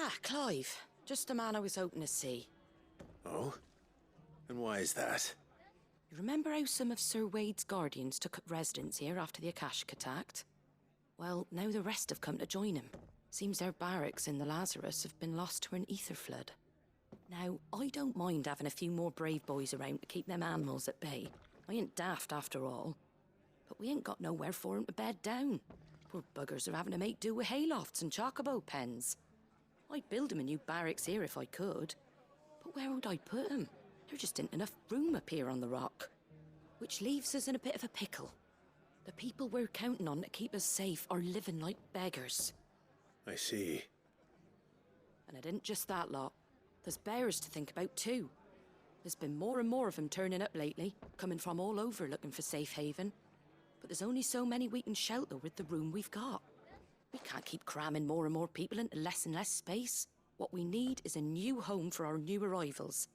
Ah, Clive. Just the man I was hoping to see. Oh? And why is that? You remember how some of Sir Wade's guardians took up residence here after the Akashic attacked? Well, now the rest have come to join him. Seems their barracks in the Lazarus have been lost to an ether flood. Now, I don't mind having a few more brave boys around to keep them animals at bay. I ain't daft after all. But we ain't got nowhere for 'em to bed down. Poor buggers are having to make do with haylofts and chocobo pens. I'd build 'em a new barracks here if I could. But where would I put 'em? There just ain't enough room up here on the rock. Which leaves us in a bit of a pickle. The people we're counting on to keep us safe are living like beggars. I see. And it ain't just that lot. There's bears to think about too. There's been more and more of them turning up lately, coming from all over looking for safe haven. But there's only so many we can shelter with the room we've got. We can't keep cramming more and more people into less and less space. What we need is a new home for our new arrivals.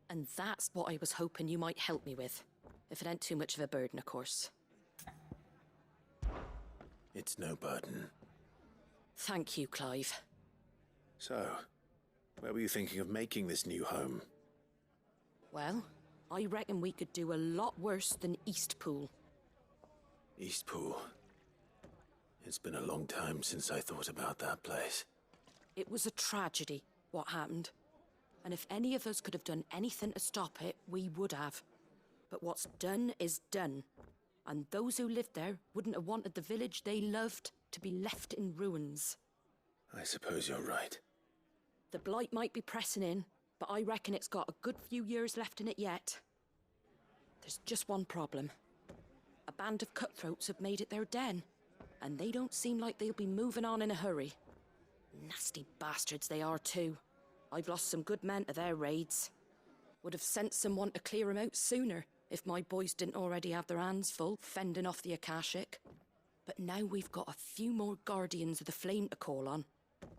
And that's what I was hoping you might help me with. If it ain't too much of a burden, of course. It's no burden. Thank you, Clive. So, where were you thinking of making this new home? Well, I reckon we could do a lot worse than Eastpool. Eastpool. It's been a long time since I thought about that place. It was a tragedy, what happened. And if any of us could have done anything to stop it, we would have. But what's done is done. And those who lived there wouldn't have wanted the village they loved to be left in ruins. I suppose you're right. The blight might be pressing in, but I reckon it's got a good few years left in it yet. There's just one problem. A band of cutthroats have made it their den, and they don't seem like they'll be moving on in a hurry. Nasty bastards they are too. I've lost some good men to their raids. Would have sent someone to clear 'em out sooner if my boys didn't already have their hands full fending off the Akashic. But now we've got a few more guardians of the flame to call on.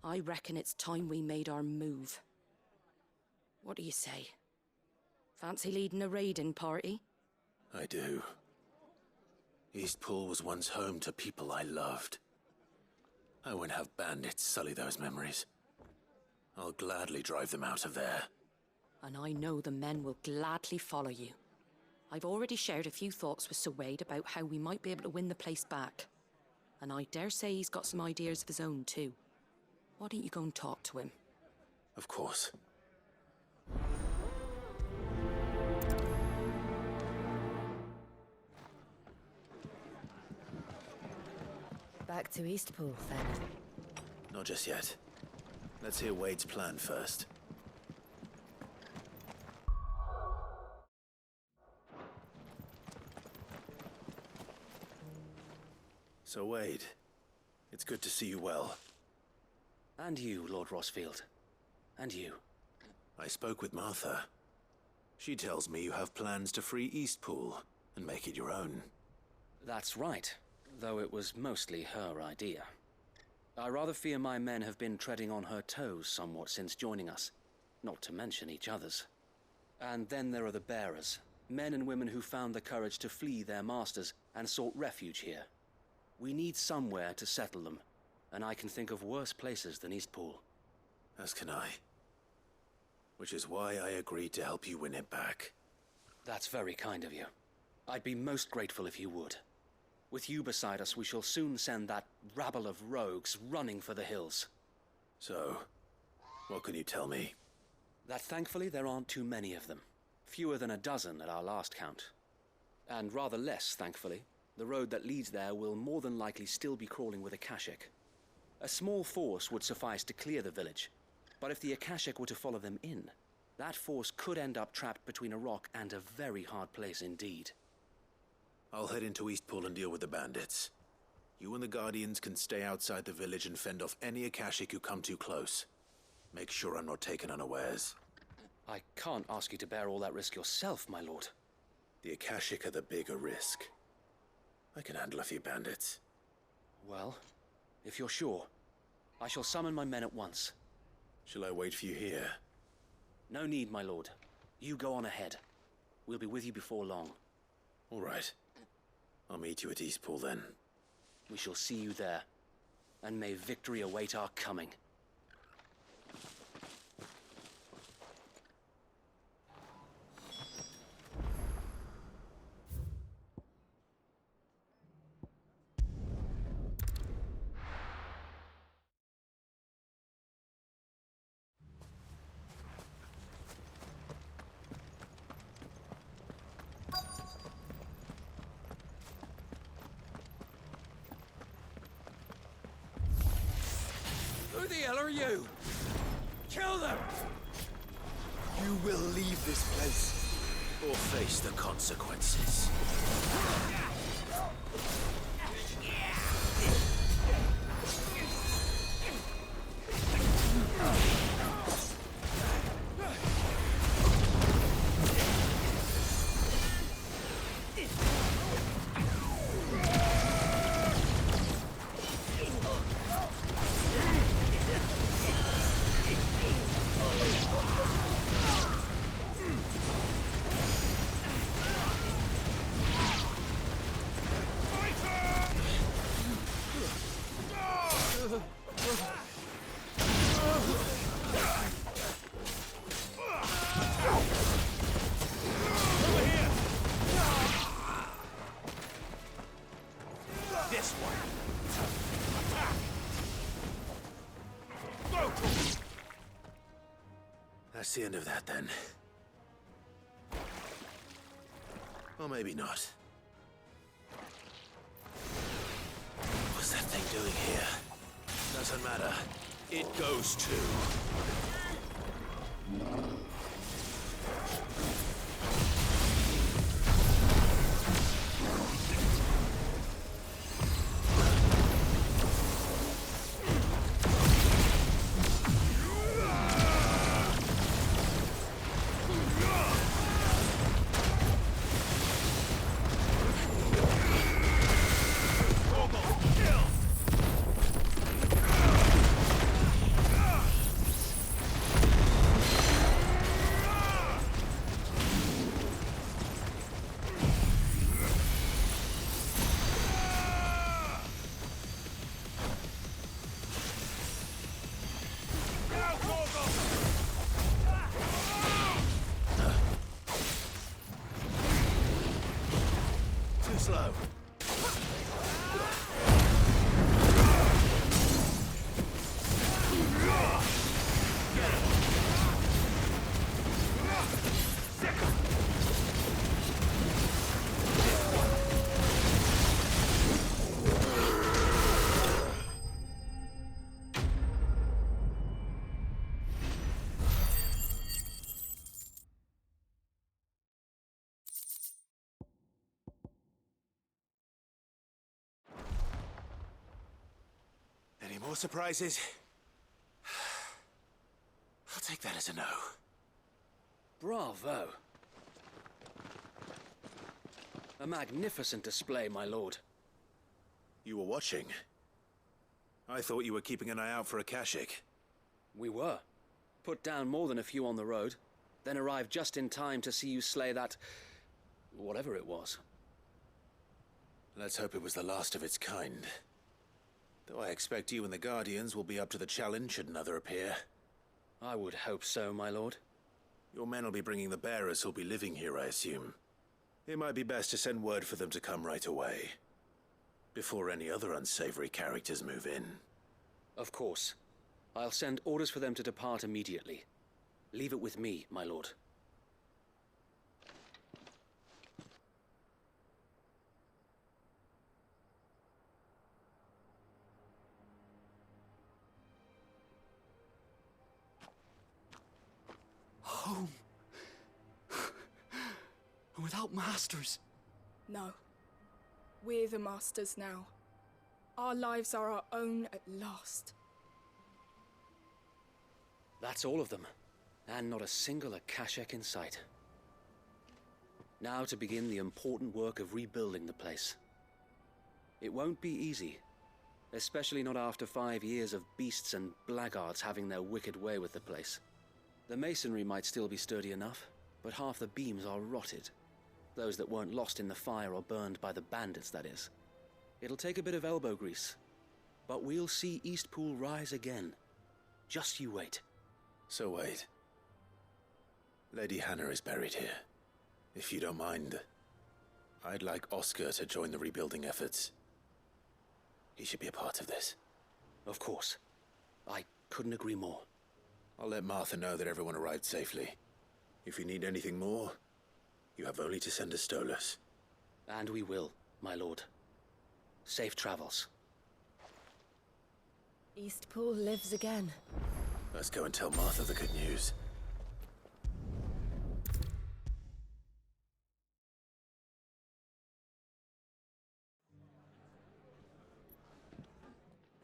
I reckon it's time we made our move. What do you say? Fancy leading a raiding party? I do. Eastpool was once home to people I loved. I won't have bandits sully those memories. I'll gladly drive them out of there. And I know the men will gladly follow you. I've already shared a few thoughts with Sir Wade about how we might be able to win the place back. And I dare say he's got some ideas of his own too. Why don't you go and talk to him? Of course. Back to Eastpool, then. Not just yet. Let's hear Wade's plan first. So Wade, it's good to see you well. And you, Lord Rossfield. And you. I spoke with Martha. She tells me you have plans to free Eastpool and make it your own. That's right, though it was mostly her idea. I rather fear my men have been treading on her toes somewhat since joining us, not to mention each other's. And then there are the bearers, men and women who found the courage to flee their masters and sought refuge here. We need somewhere to settle them, and I can think of worse places than Eastpool. As can I. Which is why I agreed to help you win it back. That's very kind of you. I'd be most grateful if you would. With you beside us, we shall soon send that rabble of rogues running for the hills. So, what can you tell me? That thankfully there aren't too many of them. Fewer than a dozen at our last count. And rather less, thankfully, the road that leads there will more than likely still be crawling with Akashic. A small force would suffice to clear the village, but if the Akashic were to follow them in, that force could end up trapped between a rock and a very hard place indeed. I'll head into Eastpool and deal with the bandits. You and the Guardians can stay outside the village and fend off any Akashic who come too close. Make sure I'm not taken unawares. I can't ask you to bear all that risk yourself, my lord. The Akashic are the bigger risk. I can handle a few bandits. Well, if you're sure, I shall summon my men at once. Shall I wait for you here? No need, my lord. You go on ahead. We'll be with you before long. All right. I'll meet you at Eastpool then. We shall see you there. And may victory await our coming. the hell are you? Kill them! You will leave this place or face the consequences. This one. That's the end of that, then. Or maybe not. What's that thing doing here? Doesn't matter. It goes too. Slow. Any more surprises? I'll take that as a no. Bravo. A magnificent display, my lord. You were watching. I thought you were keeping an eye out for a Kashik. We were. Put down more than a few on the road, then arrived just in time to see you slay that... whatever it was. Let's hope it was the last of its kind. Though I expect you and the Guardians will be up to the challenge should another appear. I would hope so, my lord. Your men will be bringing the bearers who'll be living here, I assume. It might be best to send word for them to come right away, before any other unsavory characters move in. Of course. I'll send orders for them to depart immediately. Leave it with me, my lord. Home. Without masters. No. We're the masters now. Our lives are our own at last. That's all of them. And not a single Akashek in sight. Now to begin the important work of rebuilding the place. It won't be easy. Especially not after 5 years of beasts and blackguards having their wicked way with the place. The masonry might still be sturdy enough, but half the beams are rotted. Those that weren't lost in the fire or burned by the bandits, that is. It'll take a bit of elbow grease, but we'll see Eastpool rise again. Just you wait. So wait. Lady Hannah is buried here. If you don't mind, I'd like Oscar to join the rebuilding efforts. He should be a part of this. Of course. I couldn't agree more. I'll let Martha know that everyone arrived safely. If you need anything more, you have only to send a Stolas. And we will, my lord. Safe travels. Eastpool lives again. Let's go and tell Martha the good news.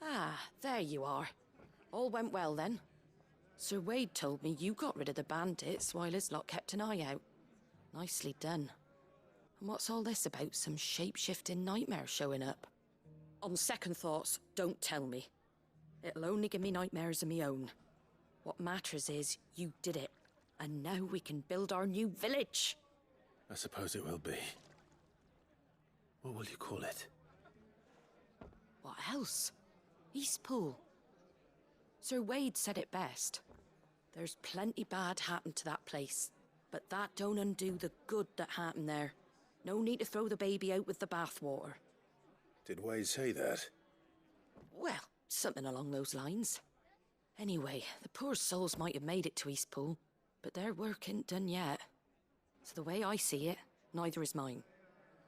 Ah, there you are. All went well then. Sir Wade told me you got rid of the bandits while his lot kept an eye out. Nicely done. And what's all this about some shape-shifting nightmare showing up? On second thoughts, don't tell me. It'll only give me nightmares of me own. What matters is you did it. And now we can build our new village. I suppose it will be. What will you call it? What else? Eastpool. Sir Wade said it best. There's plenty bad happened to that place, but that don't undo the good that happened there. No need to throw the baby out with the bathwater. Did Wade say that? Well, something along those lines. Anyway, the poor souls might have made it to Eastpool, but their work ain't done yet. So the way I see it, neither is mine.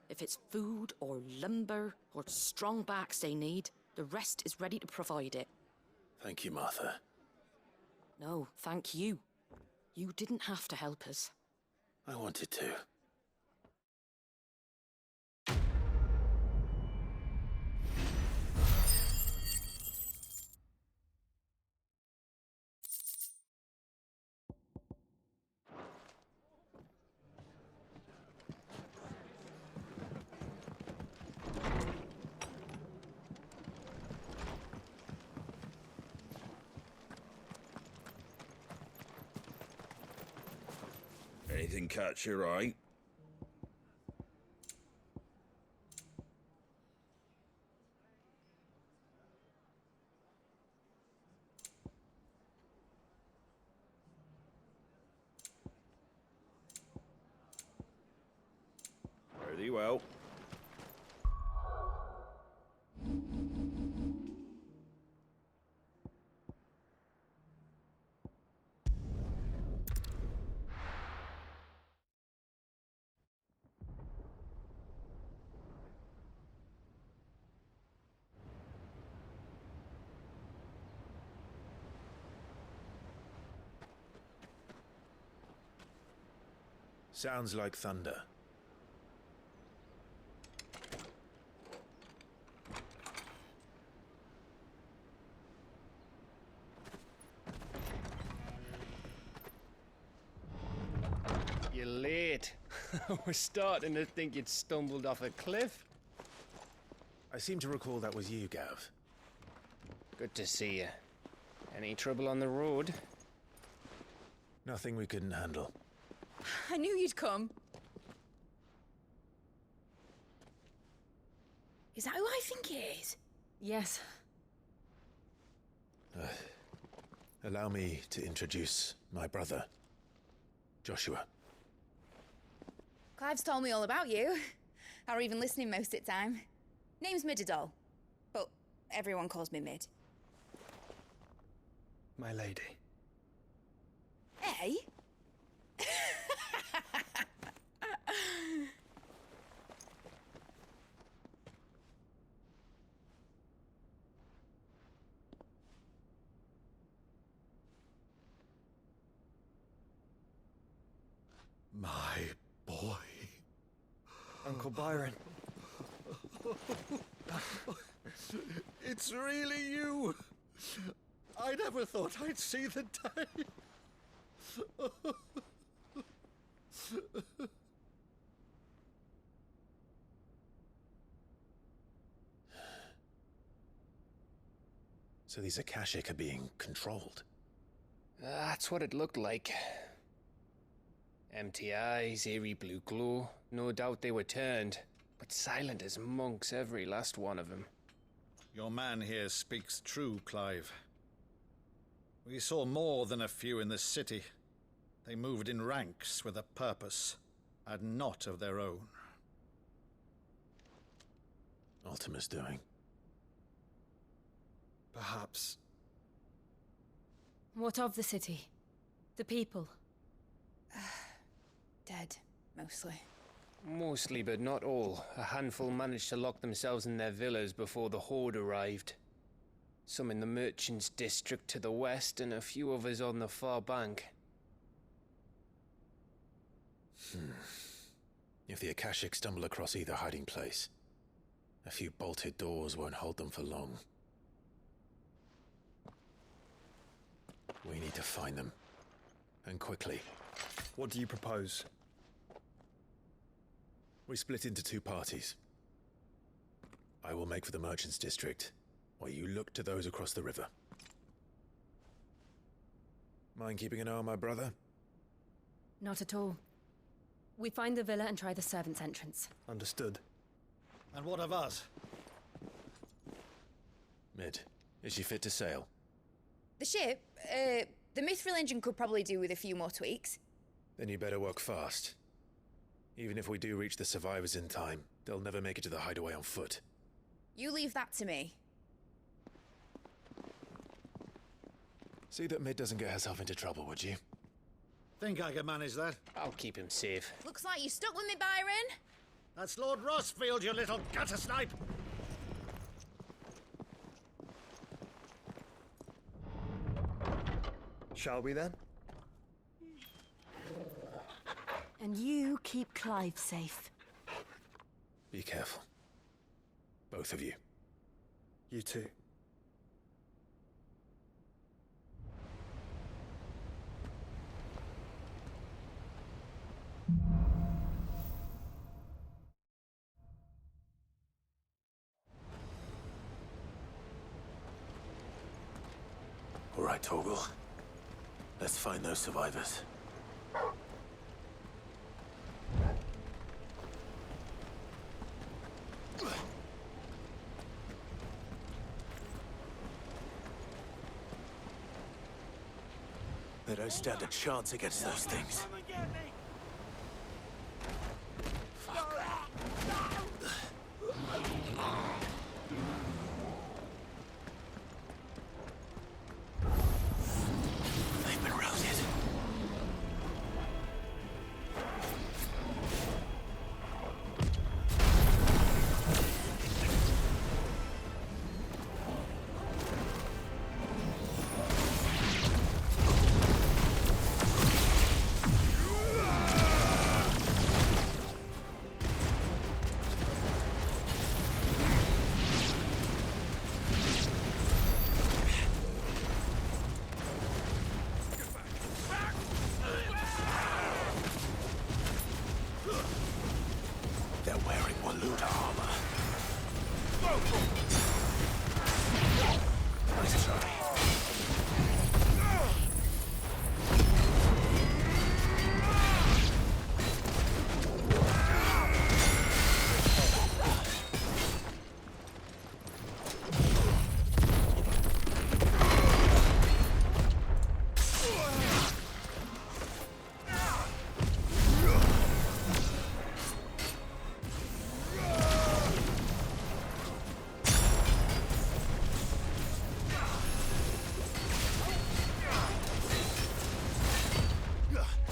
If it's food or lumber or strong backs they need, the rest is ready to provide it. Thank you, Martha. No, thank you. You didn't have to help us. I wanted to. Anything catch your eye? Very well. Sounds like thunder. You're late. We're starting to think you'd stumbled off a cliff. I seem to recall that was you, Gav. Good to see you. Any trouble on the road? Nothing we couldn't handle. I knew you'd come. Is that who I think it is? Yes. Allow me to introduce my brother, Joshua. Clive's told me all about you. Or even listening most of the time. Name's Midadol, but everyone calls me Mid. My lady. Eh? My boy. Uncle Byron. It's really you. I never thought I'd see the day. So these Akashic are being controlled. That's what it looked like. Empty eyes, eerie blue glow. No doubt they were turned, but silent as monks, every last one of them. Your man here speaks true, Clive. We saw more than a few in the city. They moved in ranks with a purpose, and not of their own. Ultima's doing. Perhaps. What of the city? The people? Dead, mostly. Mostly, but not all. A handful managed to lock themselves in their villas before the Horde arrived. Some in the merchants' district to the west, and a few others on the far bank. If the Akashic stumble across either hiding place, a few bolted doors won't hold them for long. We need to find them. And quickly. What do you propose? We split into two parties. I will make for the merchants' district, while you look to those across the river. Mind keeping an eye on my brother? Not at all. We find the villa and try the servants' entrance. Understood. And what of us? Mid, is she fit to sail? The ship, the mithril engine could probably do with a few more tweaks. Then you better work fast. Even if we do reach the survivors in time, they'll never make it to the hideaway on foot. You leave that to me. See that Mid doesn't get herself into trouble, would you? Think I can manage that? I'll keep him safe. Looks like you stuck with me, Byron. That's Lord Rossfield, you little gutter snipe! Shall we then? And you keep Clive safe. Be careful. Both of you. You too. All right, Torgal. Let's find those survivors. They don't stand a chance against those things. They've been routed. They're wearing Waluda armor. Nice try.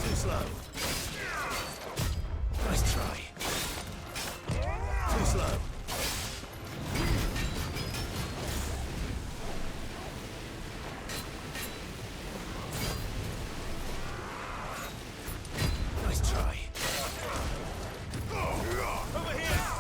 Too slow. Nice try. Too slow. Nice try. Over here!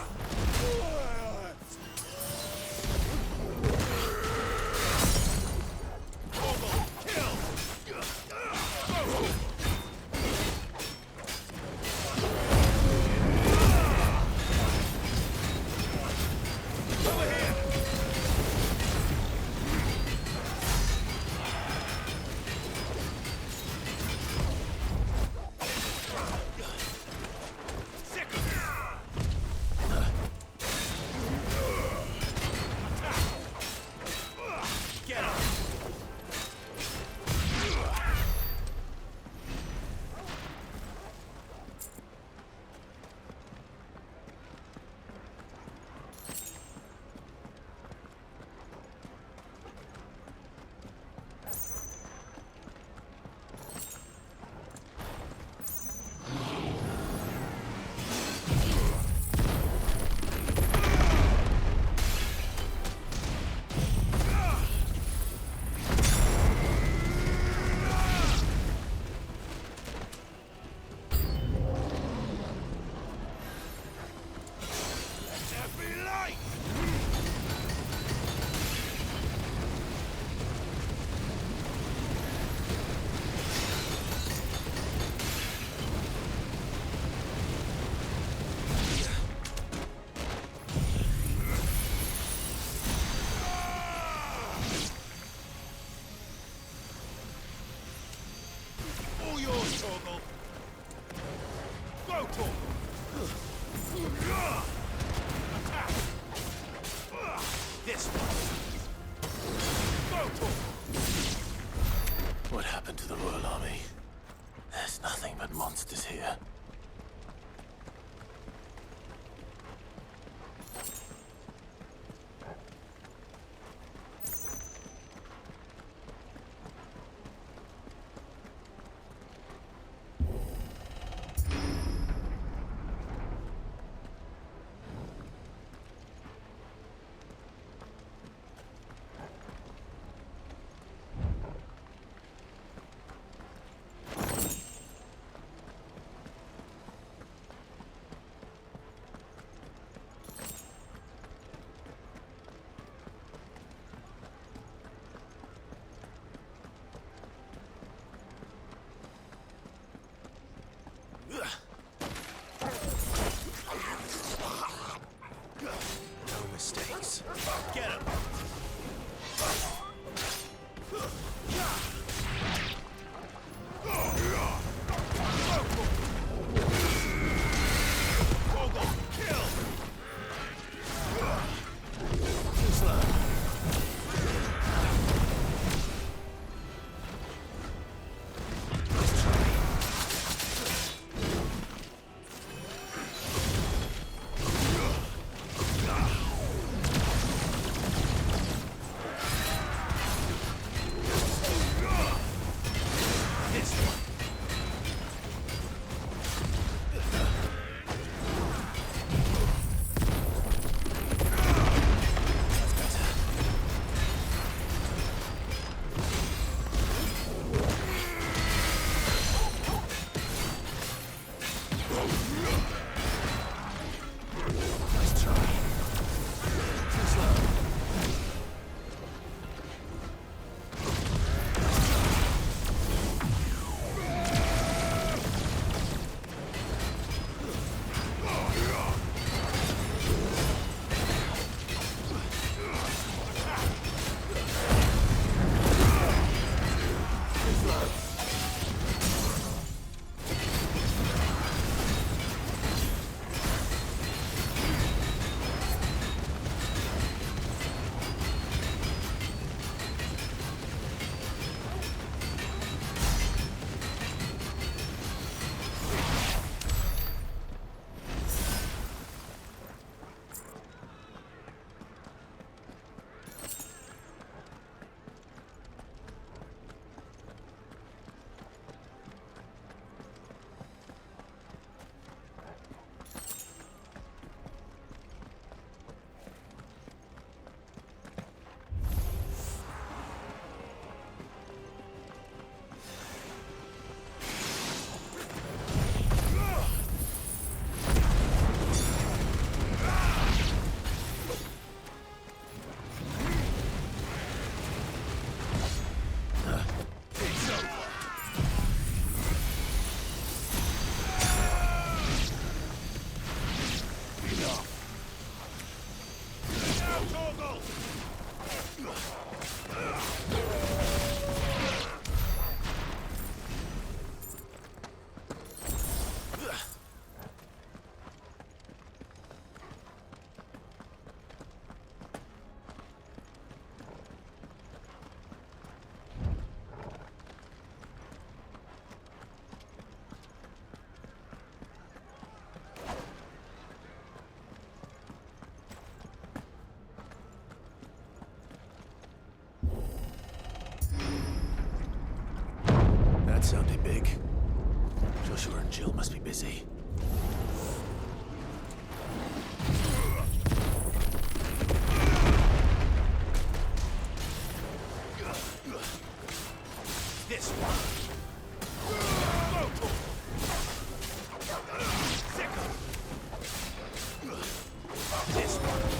What happened to the Royal Army? There's nothing but monsters here. No mistakes. Get him! That sounded big. Joshua and Jill must be busy. This one. This one.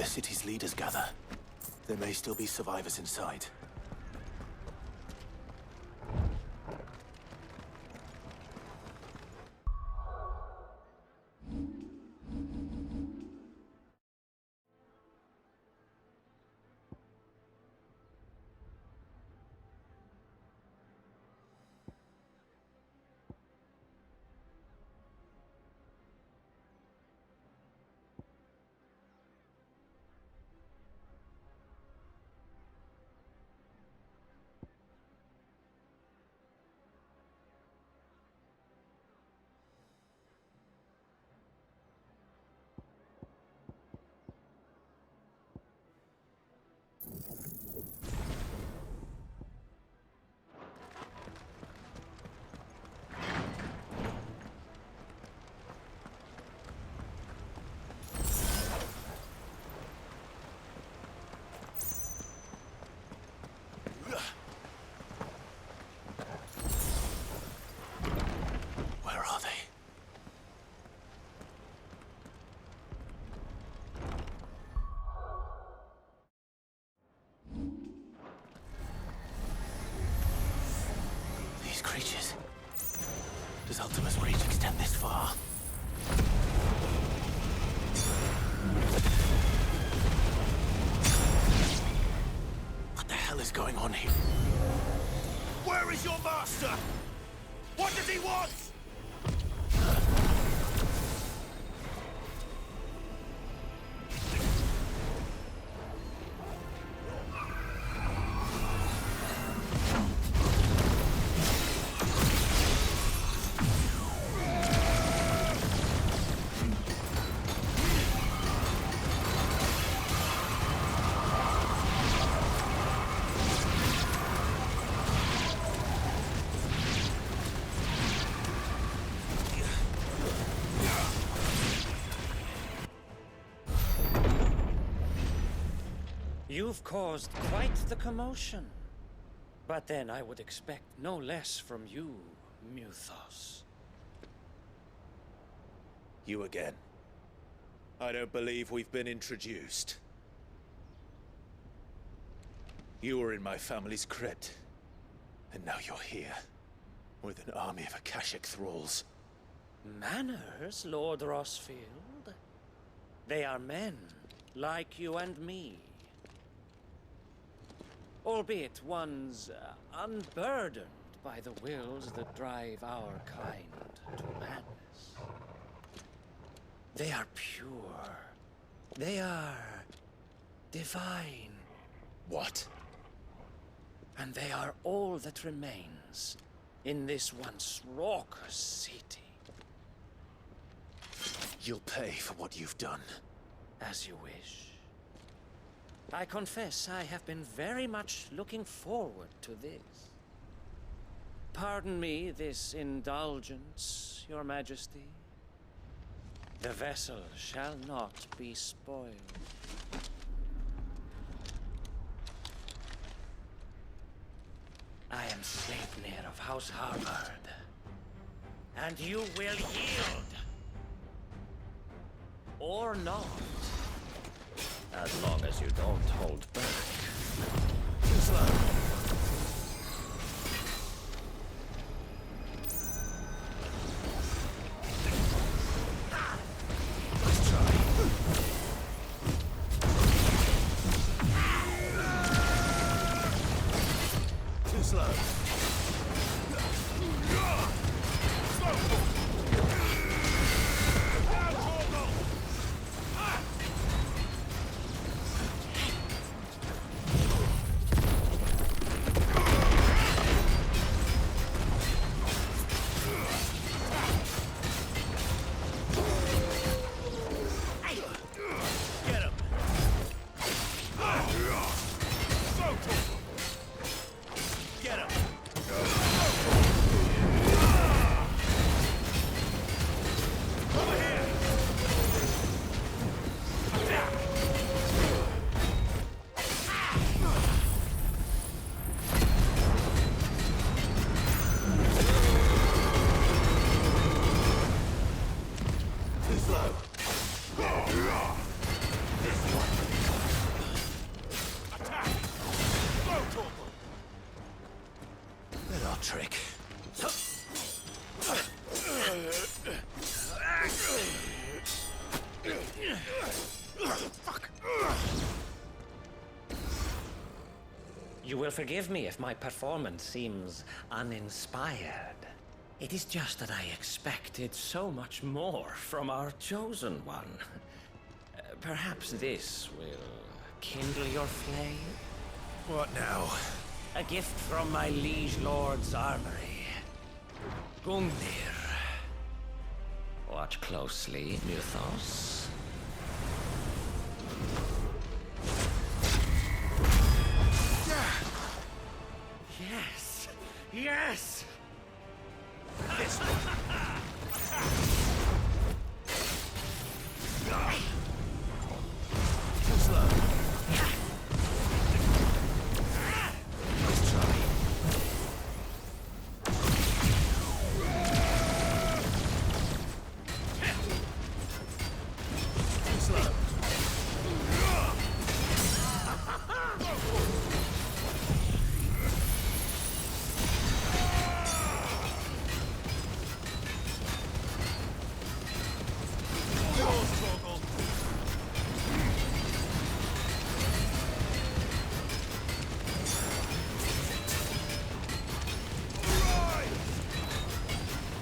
the city's leaders gather. There may still be survivors inside. Creatures. Does Ultima's reach extend this far? What the hell is going on here? Where is your master? What does he want? You've caused quite the commotion. But then I would expect no less from you, Muthos. You again. I don't believe we've been introduced. You were in my family's crypt. And now you're here. With an army of Akashic thralls. Manners, Lord Rossfield? They are men, like you and me. Albeit ones unburdened by the wills that drive our kind to madness. They are pure. They are divine. What? And they are all that remains in this once raucous city. You'll pay for what you've done. As you wish. I confess I have been very much looking forward to this. Pardon me this indulgence, Your Majesty. The vessel shall not be spoiled. I am Sleipnir of House Harvard, and you will yield. Or not. As long as you don't hold back. Let's try. Too slow. trick. Fuck. You will forgive me if my performance seems uninspired. It is just that I expected so much more from our chosen one. Perhaps this will kindle your flame? What now? A gift from my liege lord's armory. Gungnir. Watch closely, Mythos. Yes! Yes! This one. Too slow. Nice try. Too slow.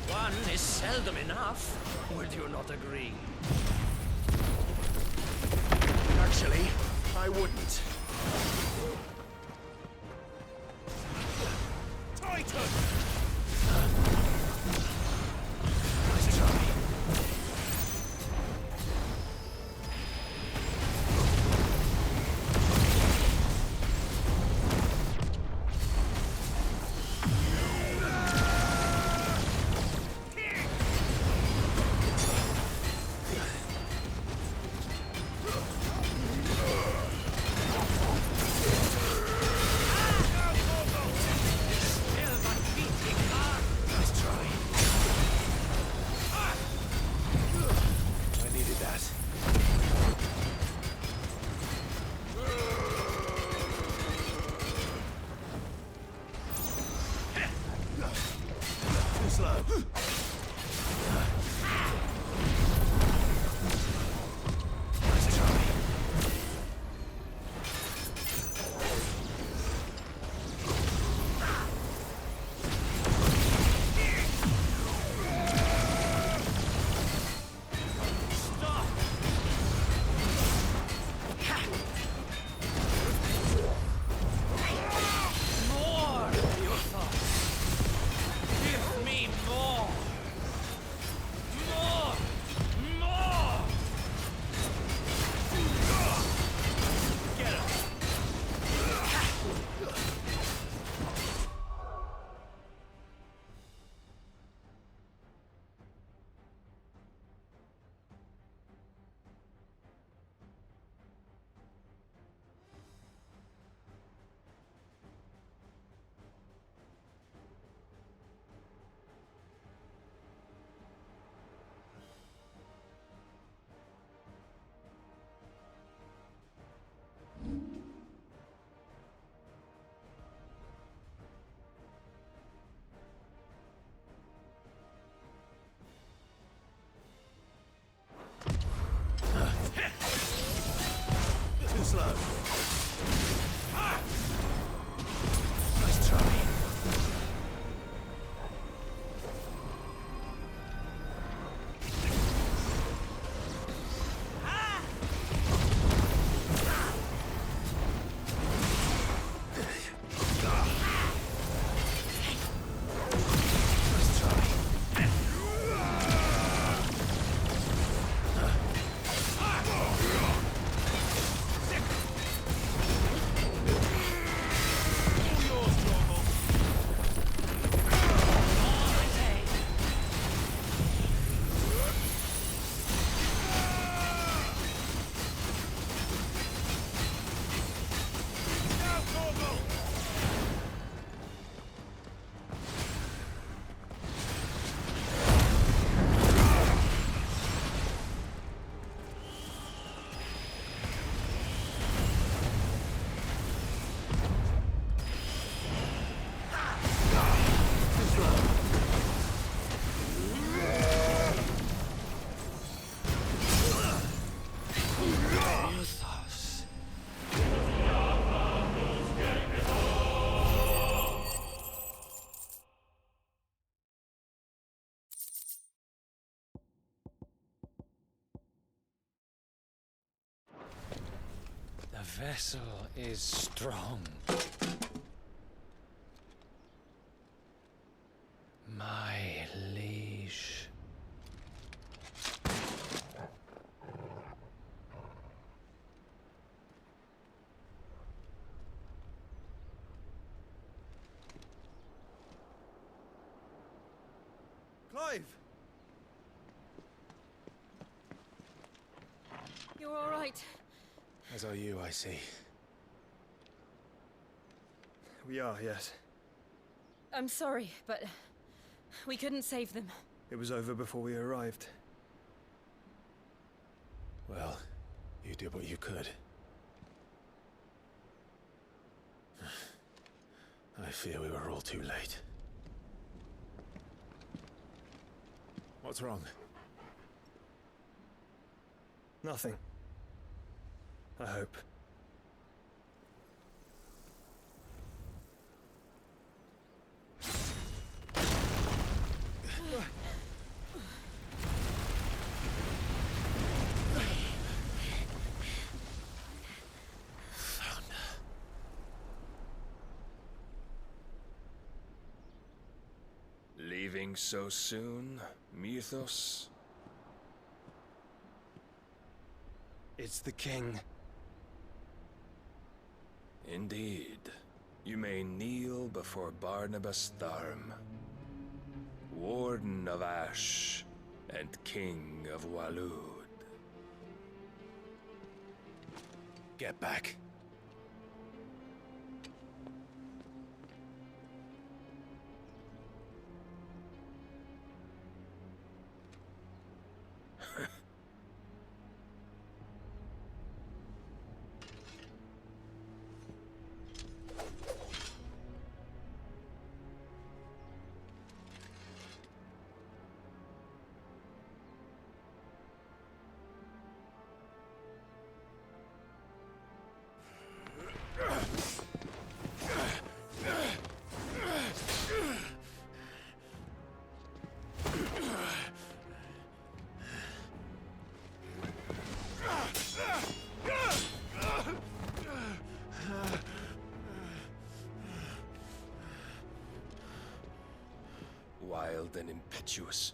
One is seldom enough. Would you not agree? Actually, I wouldn't. Titan! Nice try. Nice try. I needed that. Too slow. Nice try. More! Your thoughts. Give me more! More! More! Get him! Too slow. Nice try. Nice try. The vessel is strong. My liege. Clive! You're all right. As are you, I see. We are, yes. I'm sorry, but we couldn't save them. It was over before we arrived. Well, you did what you could. I fear we were all too late. What's wrong? Nothing. I hope. Leaving so soon, Mythos? It's the king. Indeed. You may kneel before Barnabas Tharm, Warden of Ash and King of Walud. Get back. Wild and impetuous.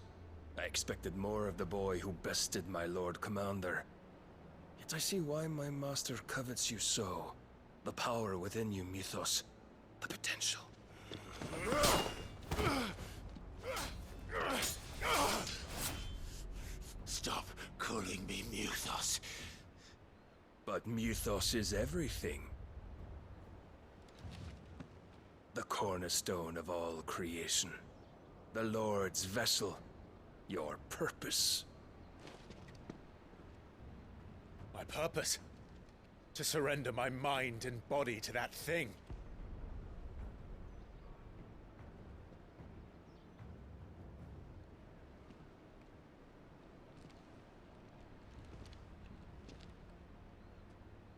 I expected more of the boy who bested my Lord Commander. Yet I see why my master covets you so. The power within you, Mythos. The potential. Stop calling me Mythos. But Mythos is everything. The cornerstone of all creation. The Lord's vessel. Your purpose. My purpose? To surrender my mind and body to that thing.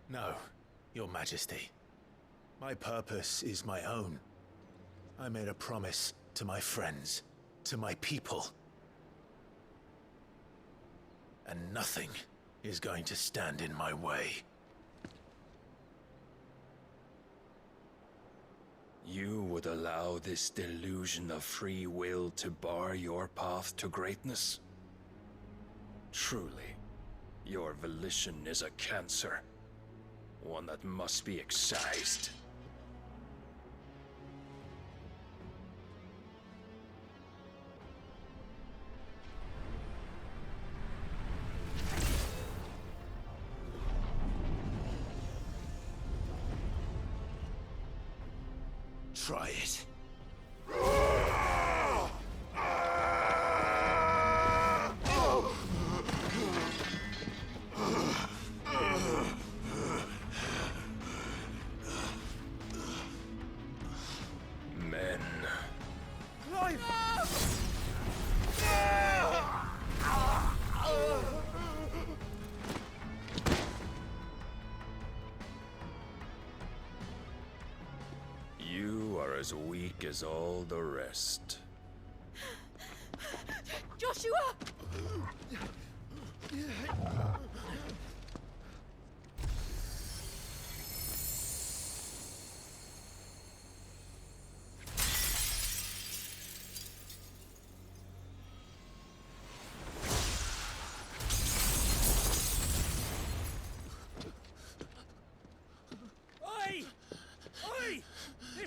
No, Your Majesty. My purpose is my own. I made a promise to my friends, to my people. And nothing is going to stand in my way. You would allow this delusion of free will to bar your path to greatness? Truly, your volition is a cancer. One that must be excised. Try it. Men. Clive! You are as weak as all the rest. Joshua!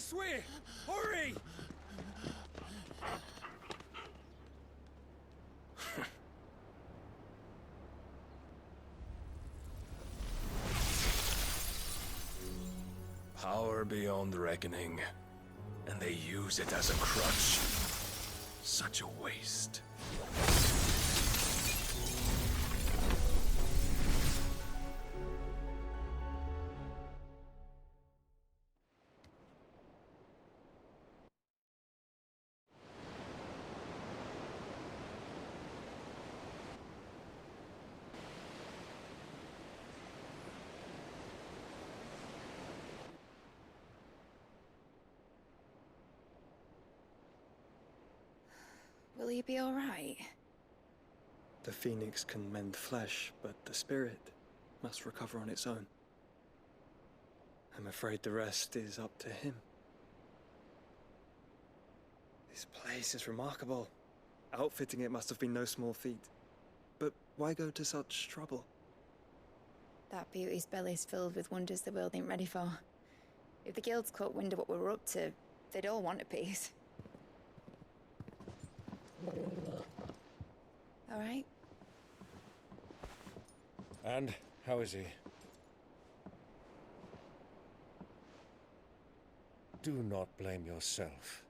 This way! Hurry! Power beyond reckoning, and they use it as a crutch. Such a waste. Will he be all right? The phoenix can mend flesh, but the spirit must recover on its own. I'm afraid the rest is up to him. This place is remarkable. Outfitting it must have been no small feat. But why go to such trouble? That beauty's belly's filled with wonders the world ain't ready for. If the guilds caught wind of what we were up to, they'd all want a piece. All right? And how is he? Do not blame yourself.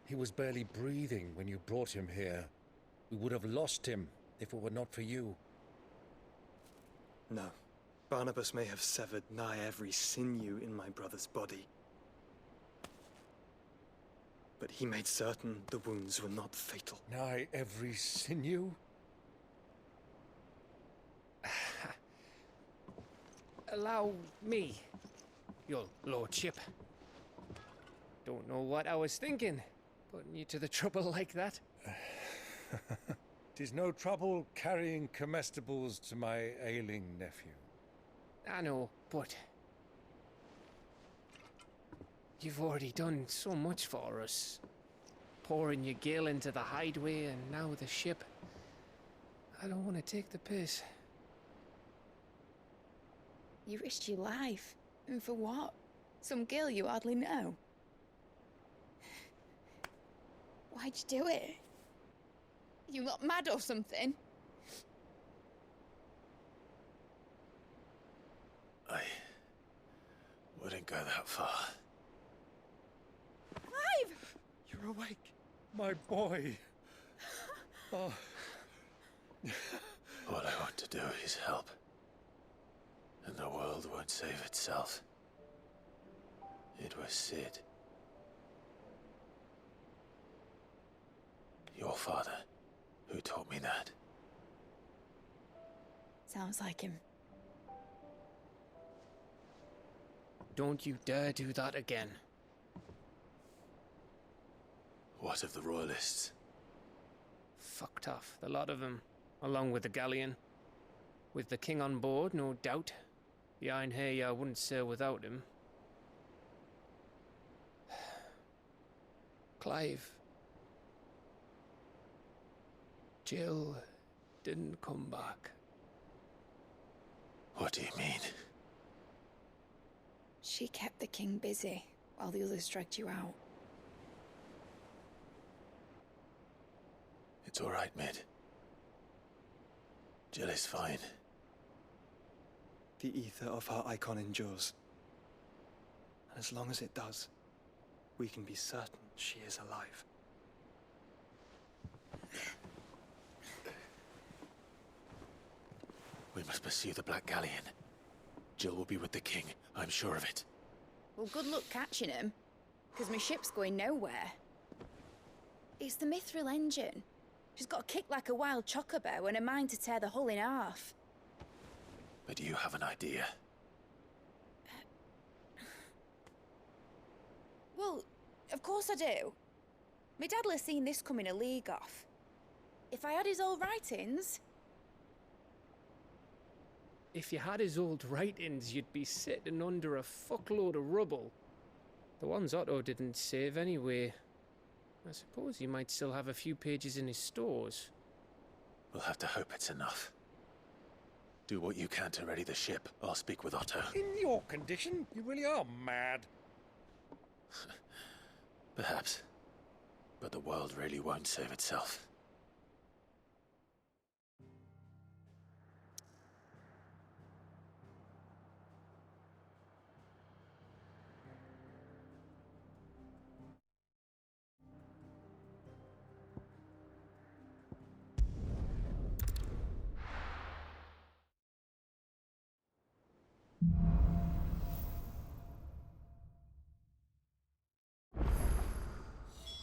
He was barely breathing when you brought him here. We would have lost him if it were not for you. No. Barnabas may have severed nigh every sinew in my brother's body. But he made certain the wounds were not fatal. Nigh every sinew? Allow me, your lordship. Don't know what I was thinking, putting you to the trouble like that. 'Tis no trouble carrying comestibles to my ailing nephew. I know, but you've already done so much for us. Pouring your gil into the hideaway and now the ship. I don't want to take the piss. You risked your life. And for what? Some girl you hardly know. Why'd you do it? You not mad or something? I wouldn't go that far. Clive! You're awake, my boy. Oh. All I want to do is help. And the world won't save itself. It was Sid. Your father, who taught me that. Sounds like him. Don't you dare do that again. What of the Royalists? Fucked off, the lot of them, along with the galleon. With the king on board, no doubt. The Iron Hair wouldn't sail without him. Clive. Jill didn't come back. What do you mean? She kept the king busy while the others dragged you out. It's all right, Mid. Jill is fine. The ether of her icon endures. And as long as it does, we can be certain she is alive. We must pursue the Black Galleon. Jill will be with the king, I'm sure of it. Well, good luck catching him, because my ship's going nowhere. It's the Mithril engine. She's got a kick like a wild chocobo and a mind to tear the hull in half. But you have an idea. Well, of course I do. My dad'll have seen this coming a league off. If I had his old writings... If you had his old writings, you'd be sitting under a fuckload of rubble. The ones Otto didn't save anyway. I suppose he might still have a few pages in his stores. We'll have to hope it's enough. Do what you can to ready the ship. I'll speak with Otto. In your condition, you really are mad. Perhaps. But the world really won't save itself.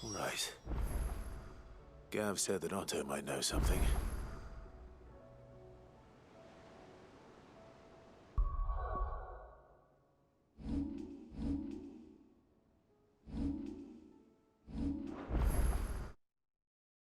Right. Gav said that Otto might know something.